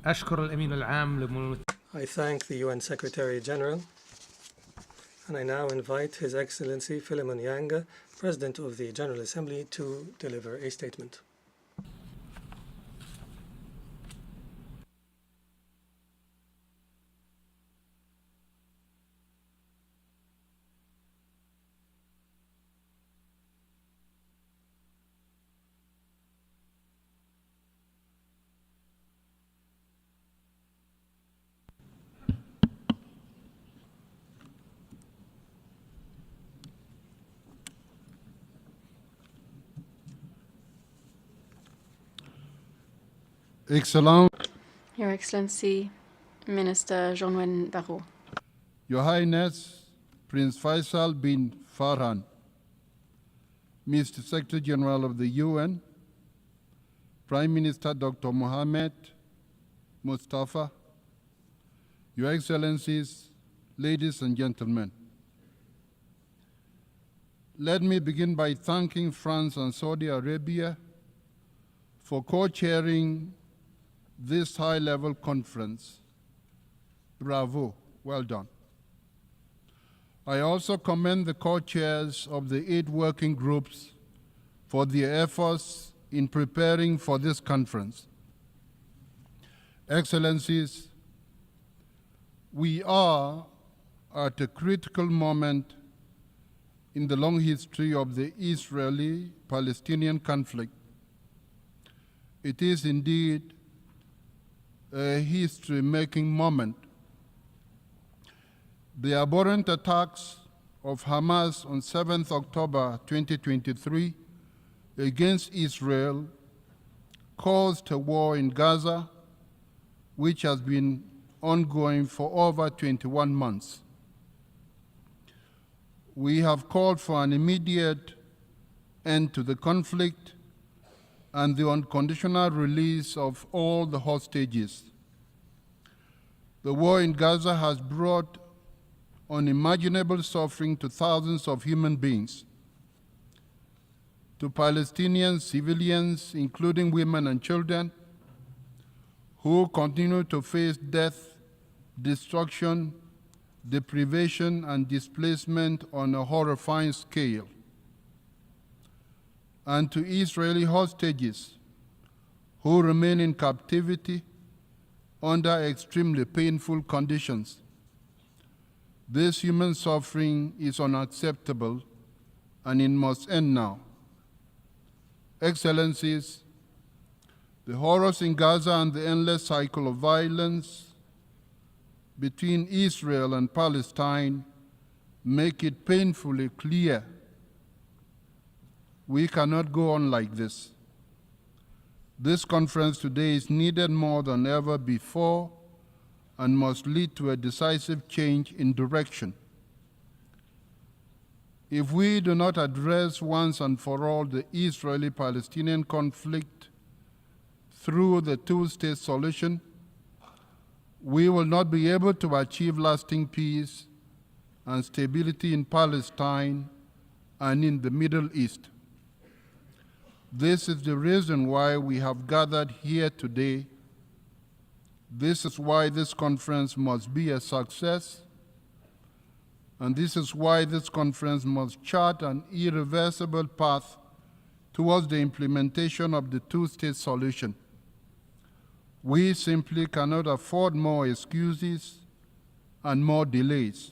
أشكر الأمين العام I thank the UN Secretary General, and I now invite His Excellency Philémon Yang, President of the General Assembly, to deliver a statement. Excellent. Your Excellency, Minister Jean-Noël Barrot. Your Highness, Prince Faisal bin Farhan, Mr. Secretary General of the UN, Prime Minister Dr. Mohammed Mustafa, Your Excellencies, ladies and gentlemen. Let me begin by thanking France and Saudi Arabia for co-chairing this high-level conference. Bravo, well done. I also commend the co-chairs of the 8 working groups for their efforts in preparing for this conference. Excellencies, we are at a critical moment in the long history of the Israeli-Palestinian conflict. It is indeed a history-making moment. The abhorrent attacks of Hamas on 7th October 2023 against Israel caused a war in Gaza, which has been ongoing for over 21 months. We have called for an immediate end to the conflict and the unconditional release of all the hostages. The war in Gaza has brought unimaginable suffering to thousands of human beings, to Palestinian civilians, including women and children, who continue to face death, destruction, deprivation, and displacement on a horrifying scale, and to Israeli hostages who remain in captivity under extremely painful conditions. This human suffering is unacceptable, and it must end now. Excellencies, the horrors in Gaza and the endless cycle of violence between Israel and Palestine make it painfully clear we cannot go on like this. This conference today is needed more than ever before and must lead to a decisive change in direction. If we do not address once and for all the Israeli-Palestinian conflict through the two-state solution, we will not be able to achieve lasting peace and stability in Palestine and in the Middle East. This is the reason why we have gathered here today. This is why this conference must be a success, and this is why this conference must chart an irreversible path towards the implementation of the two-state solution. We simply cannot afford more excuses and more delays.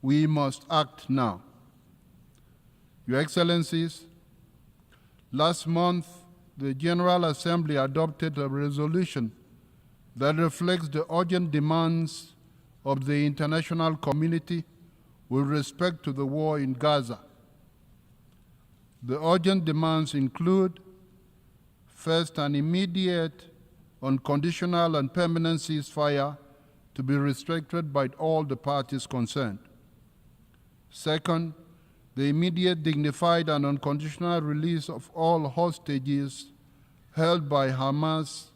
We must act now. Your Excellencies, last month, the General Assembly adopted a resolution that reflects the urgent demands of the international community with respect to the war in Gaza. The urgent demands include, first, an immediate, unconditional, and permanent ceasefire to be respected by all the parties concerned. Second, the immediate, dignified, and unconditional release of all hostages held by Hamas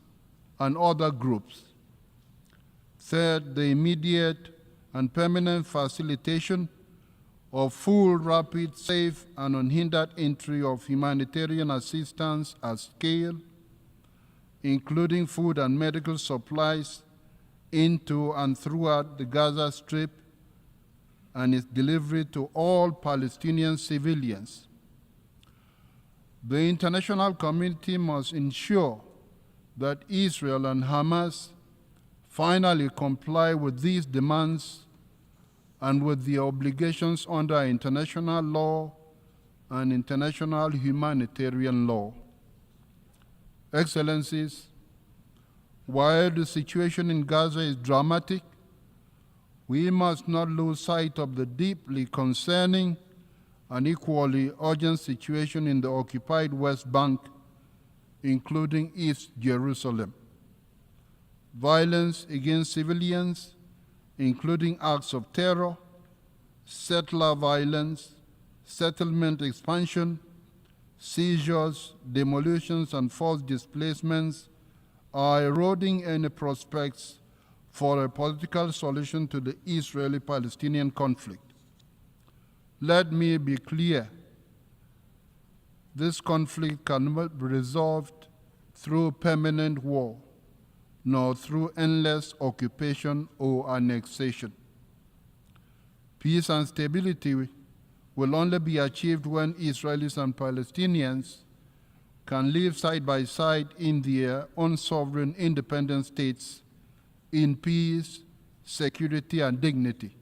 and other groups. Third, the immediate and permanent facilitation of full, rapid, safe, and unhindered entry of humanitarian assistance at scale. including food and medical supplies, into and throughout the Gaza Strip, and its delivery to all Palestinian civilians. The international community must ensure that Israel and Hamas finally comply with these demands and with the obligations under international law and international humanitarian law. Excellencies, while the situation in Gaza is dramatic, we must not lose sight of the deeply concerning and equally urgent situation in the occupied West Bank, including East Jerusalem. Violence against civilians, including acts of terror, settler violence, settlement expansion, seizures, demolitions, and forced displacements are eroding any prospects for a political solution to the Israeli-Palestinian conflict. Let me be clear. This conflict cannot be resolved through permanent war, nor through endless occupation or annexation. Peace and stability will only be achieved when Israelis and Palestinians can live side by side in their own sovereign independent states in peace, security, and dignity.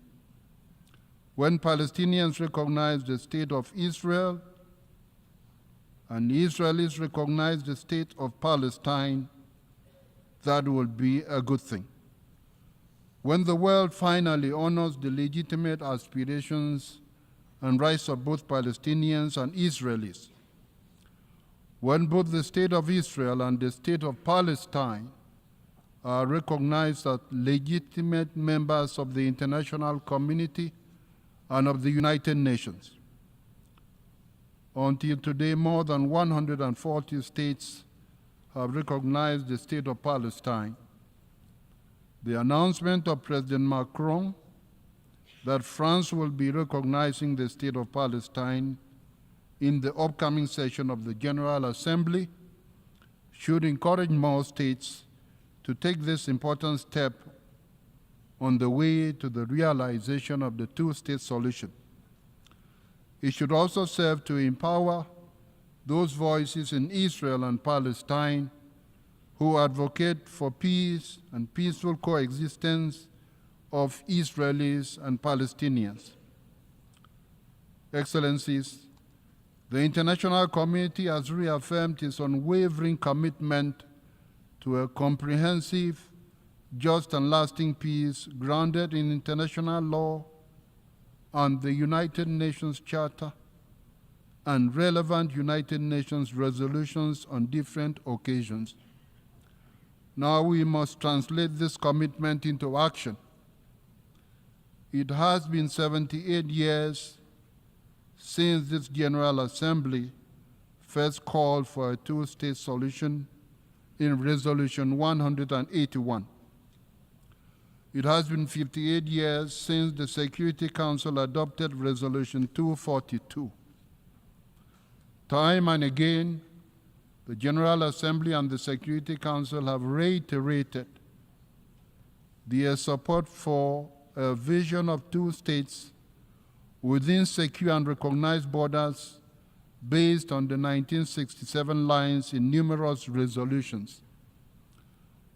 When Palestinians recognize the state of Israel and Israelis recognize the state of Palestine, that will be a good thing. When the world finally honors the legitimate aspirations and rights of both Palestinians and Israelis, when both the state of Israel and the state of Palestine are recognized as legitimate members of the international community and of the United Nations. Until today, more than 140 states have recognized the state of Palestine. The announcement of President Macron that France will be recognizing the state of Palestine in the upcoming session of the General Assembly should encourage more states to take this important step on the way to the realization of the two-state solution. It should also serve to empower those voices in Israel and Palestine who advocate for peace and peaceful coexistence of Israelis and Palestinians. Excellencies, the international community has reaffirmed its unwavering commitment to a comprehensive, just and lasting peace grounded in international law and the United Nations Charter and relevant United Nations resolutions on different occasions. Now we must translate this commitment into action. It has been 78 years since this General Assembly first called for a two-state solution in Resolution 181. It has been 58 years since the Security Council adopted Resolution 242. Time and again, the General Assembly and the Security Council have reiterated their support for a vision of two states within secure and recognized borders based on the 1967 lines in numerous resolutions.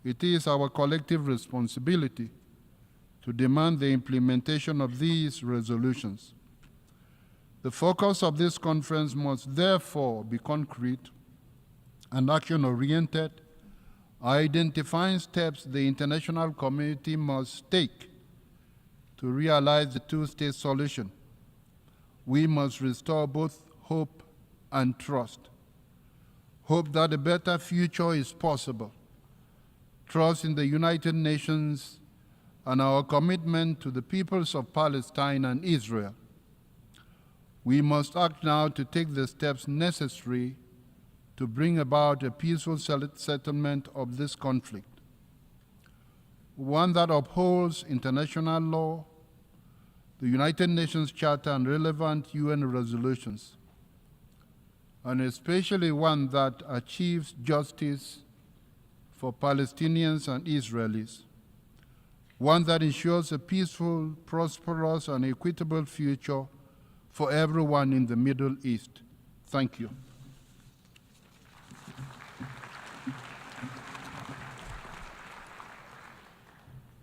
It is our collective responsibility to demand the implementation of these resolutions. The focus of this conference must therefore be concrete and action-oriented, identifying steps the international community must take to realize the two-state solution. We must restore both hope and trust. Hope that a better future is possible. Trust in the United Nations and our commitment to the peoples of Palestine and Israel. We must act now to take the steps necessary to bring about a peaceful settlement of this conflict, one that upholds international law, the United Nations Charter and relevant UN resolutions, and especially one that achieves justice, for Palestinians and Israelis, one that ensures a peaceful, prosperous, and equitable future for everyone in the Middle East. Thank you.